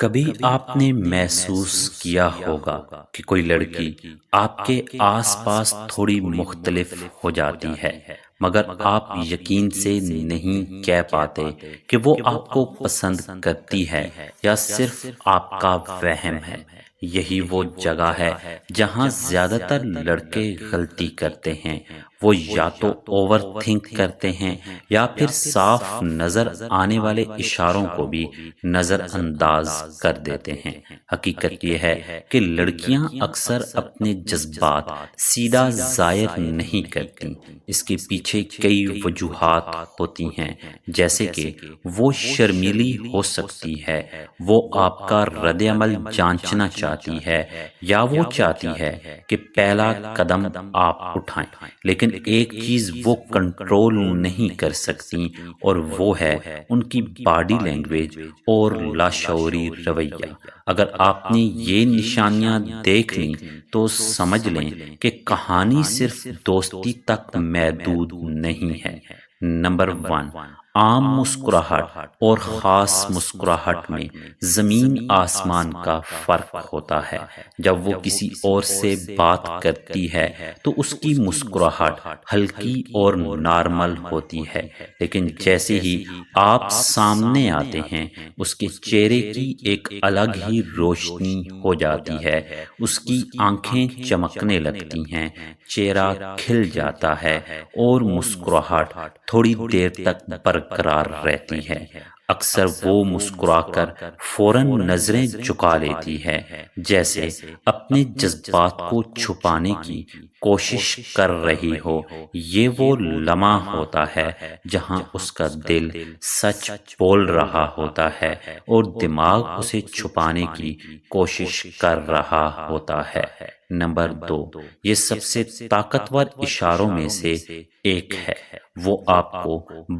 کبھی آپ نے محسوس کیا ہوگا کہ کوئی لڑکی آپ کے آس پاس تھوڑی مختلف ہو جاتی ہے، مگر آپ یقین سے نہیں کہہ پاتے کہ وہ آپ کو پسند کرتی ہے یا صرف آپ کا وہم ہے۔ یہی وہ جگہ ہے جہاں زیادہ تر لڑکے غلطی کرتے ہیں۔ وہ یا تو اوور تھنک کرتے ہیں یا پھر صاف نظر آنے والے اشاروں کو بھی نظر انداز کر دیتے ہیں۔ حقیقت یہ ہے کہ لڑکیاں اکثر اپنے جذبات سیدھا ظاہر نہیں کرتی۔ اس کے پیچھے کئی وجوہات ہوتی ہیں، جیسے کہ وہ شرمیلی ہو سکتی ہے، وہ آپ کا رد عمل جانچنا چاہتی ہے، یا وہ چاہتی ہے کہ پہلا قدم آپ اٹھائیں، لیکن ایک چیز وہ کنٹرول نہیں کر سکتی، اور وہ ہے ان کی باڈی لینگویج اور لاشعوری رویہ۔ اگر آپ نے یہ نشانیاں دیکھ لیں تو سمجھ لیں کہ کہانی صرف دوستی تک محدود نہیں ہے۔ نمبر 1، عام مسکراہٹ اور خاص مسکراہٹ میں زمین آسمان کا فرق ہوتا ہے۔ جب وہ کسی اور سے بات کرتی ہے تو اس کی مسکراہٹ ہلکی اور نارمل ہوتی ہے، لیکن جیسے ہی آپ سامنے آتے ہیں اس کے چہرے کی ایک الگ ہی روشنی ہو جاتی ہے۔ اس کی آنکھیں چمکنے لگتی ہیں، چہرہ کھل جاتا ہے اور مسکراہٹ تھوڑی دیر تک برقرار رہتی ہے۔ اکثر وہ مسکرا کر فوراً نظریں جھکا لیتی ہے، جیسے اپنے جذبات کو چھپانے کی کوشش کر رہی ہو۔ یہ وہ لمحہ ہوتا ہے جہاں اس کا دل سچ بول رہا ہوتا ہے اور دماغ اسے چھپانے کی کوشش کر رہا ہوتا ہے۔ نمبر 2، یہ سب سے طاقتور اشاروں میں سے ایک ہے۔ وہ آپ کو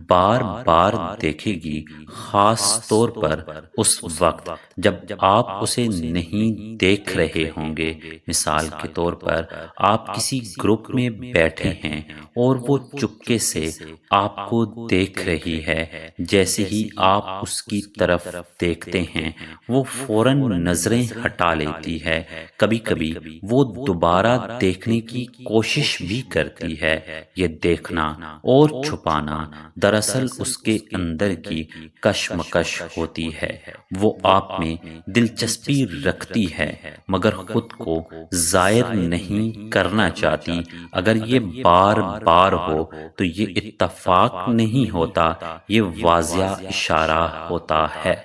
بار بار دیکھے گی، خاص طور پر اس وقت جب آپ اسے نہیں دیکھ رہے ہوں گے۔ مثال کے طور پر آپ کسی گروپ میں بیٹھے ہیں اور وہ چپکے سے آپ کو دیکھ رہی ہے۔ جیسے ہی آپ اس کی طرف دیکھتے ہیں وہ فوراً نظریں ہٹا لیتی ہے۔ کبھی کبھی وہ دوبارہ دیکھنے کی کوشش بھی کرتی ہے۔ یہ دیکھنا اور چھپانا دراصل اس کے اندر کی کشمکش ہوتی ہے۔ وہ آپ میں دلچسپی رکھتی ہے مگر خود کو ظاہر نہیں کرنا چاہتی۔ اگر یہ بار بار ہو تو یہ اتفاق نہیں ہوتا، یہ واضح اشارہ ہوتا ہے۔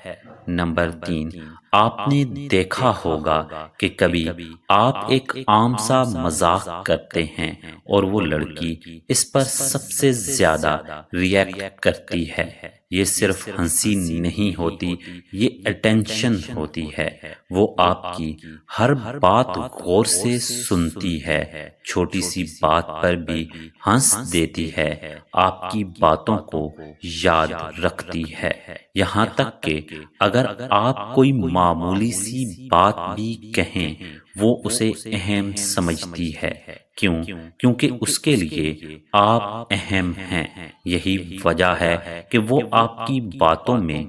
نمبر 3، آپ نے دیکھا ہوگا کہ کبھی آپ ایک عام سا مذاق کرتے ہیں اور وہ لڑکی اس پر سب سے زیادہ ریئیکٹ کرتی ہے۔ یہ صرف ہنسی نہیں ہوتی، یہ اٹینشن ہوتی ہے۔ وہ آپ کی ہر بات غور سے سنتی ہے، چھوٹی سی بات پر بھی ہنس دیتی ہے، آپ کی باتوں کو یاد رکھتی ہے، یہاں تک کہ اگر آپ کوئی معمولی سی بات بھی کہیں وہ اسے اہم سمجھتی ہے۔ کیوں؟ کیونکہ اس کے لیے آپ اہم ہیں۔ یہی وجہ ہے کہ وہ آپ کی باتوں میں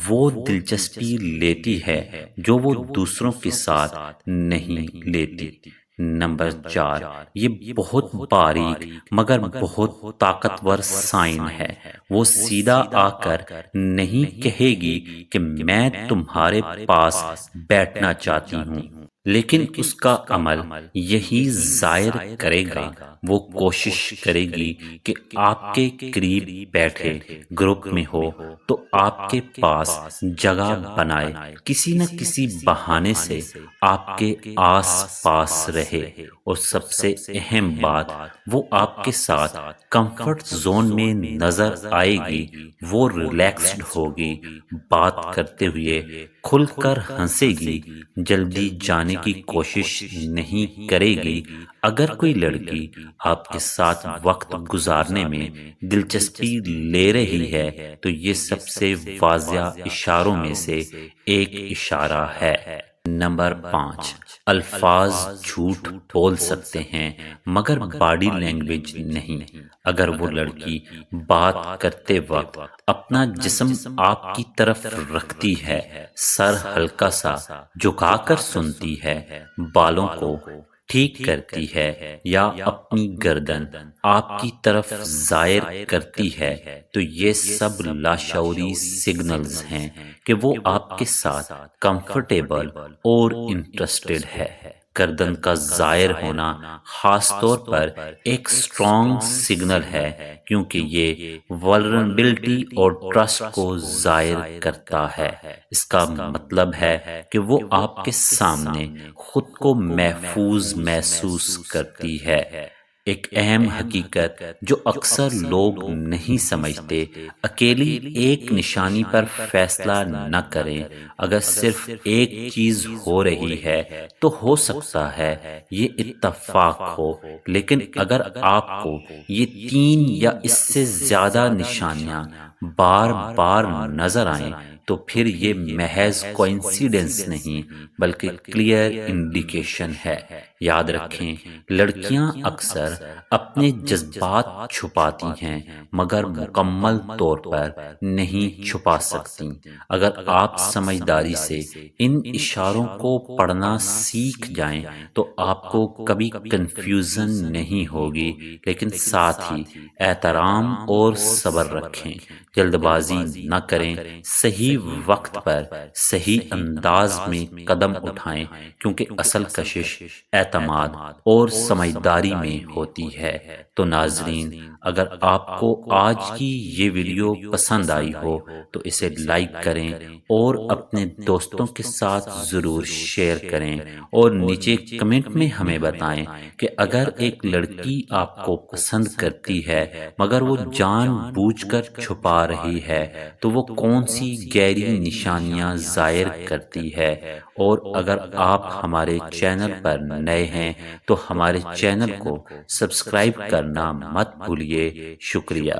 وہ دلچسپی لیتی ہے جو وہ دوسروں کے ساتھ نہیں لیتی۔ نمبر 4، یہ بہت باریک مگر بہت طاقتور سائن ہے۔ وہ سیدھا آ کر نہیں کہے گی کہ میں تمہارے پاس بیٹھنا چاہتی ہوں، لیکن اس کا عمل یہی ظاہر کرے گا۔ وہ کوشش کرے گی کہ آپ کے قریب بیٹھے، گروپ میں ہو تو آپ کے پاس جگہ بنائے، کسی نہ کسی بہانے سے آپ کے آس پاس رہے، اور سب سے اہم بات وہ آپ کے ساتھ کمفرٹ زون میں نظر آئے گی۔ وہ ریلیکسڈ ہوگی، بات کرتے ہوئے کھل کر ہنسے گی، جلدی جانے کی کوشش نہیں کرے گی۔ اگر کوئی لڑکی آپ کے ساتھ وقت گزارنے میں دلچسپی لے رہی ہے تو یہ سب سے واضح اشاروں میں سے ایک اشارہ ہے۔ نمبر 5، الفاظ جھوٹ بول سکتے ہیں مگر باڈی لینگویج نہیں۔ اگر وہ لڑکی بات کرتے وقت اپنا جسم آپ کی طرف رکھتی ہے، سر ہلکا سا جھکا کر سنتی ہے، بالوں کو ٹھیک کرتی ہے یا اپنی گردن آپ کی طرف زائر کرتی ہے، تو یہ سب لاشعوری سگنلز ہیں کہ وہ آپ کے ساتھ کمفرٹیبل اور انٹرسٹڈ ہے۔ گردن کا زائر ہونا خاص طور پر ایک سٹرونگ سگنل ہے، کیونکہ یہ ولنریبلٹی اور ٹرسٹ کو ظاہر کرتا ہے۔ اس کا مطلب ہے کہ وہ آپ کے سامنے خود کو محفوظ محسوس کرتی ہے۔ ایک اہم حقیقت جو اکثر لوگ نہیں سمجھتے، اکیلی ایک نشانی پر فیصلہ نہ کریں۔ اگر صرف ایک چیز ہو رہی ہے تو ہو سکتا ہے یہ اتفاق ہو، لیکن اگر آپ کو یہ 3 یا اس سے زیادہ نشانیاں بار بار نظر آئیں تو پھر یہ محض کوئنسیڈنس نہیں بلکہ کلیئر انڈیکیشن ہے۔ یاد رکھیں، لڑکیاں اکثر اپنے جذبات چھپاتی ہیں مگر مکمل طور پر نہیں چھپا سکتی۔ اگر آپ سمجھداری سے ان اشاروں کو پڑھنا سیکھ جائیں تو آپ کو کبھی کنفیوژن نہیں ہوگی، لیکن ساتھ ہی احترام اور صبر رکھیں۔ جلد بازی نہ کریں، صحیح وقت پر صحیح انداز میں قدم اٹھائیں، کیونکہ اصل کشش اعتماد اور سمجھداری میں ہوتی ہے۔ تو ناظرین، اگر آپ کو آج کی یہ ویڈیو پسند آئی ہو تو اسے لائک کریں اور اپنے دوستوں کے ساتھ ضرور شیئر کریں، اور نیچے کمنٹ میں ہمیں بتائیں کہ اگر ایک لڑکی آپ کو پسند کرتی ہے مگر وہ جان بوجھ کر چھپا رہی ہے تو وہ کون سی گہری نشانیاں ظاہر کرتی ہے۔ اور اگر آپ ہمارے چینل پر نئے ہیں تو ہمارے چینل کو سبسکرائب کرنا مت بھولیے۔ شکریہ۔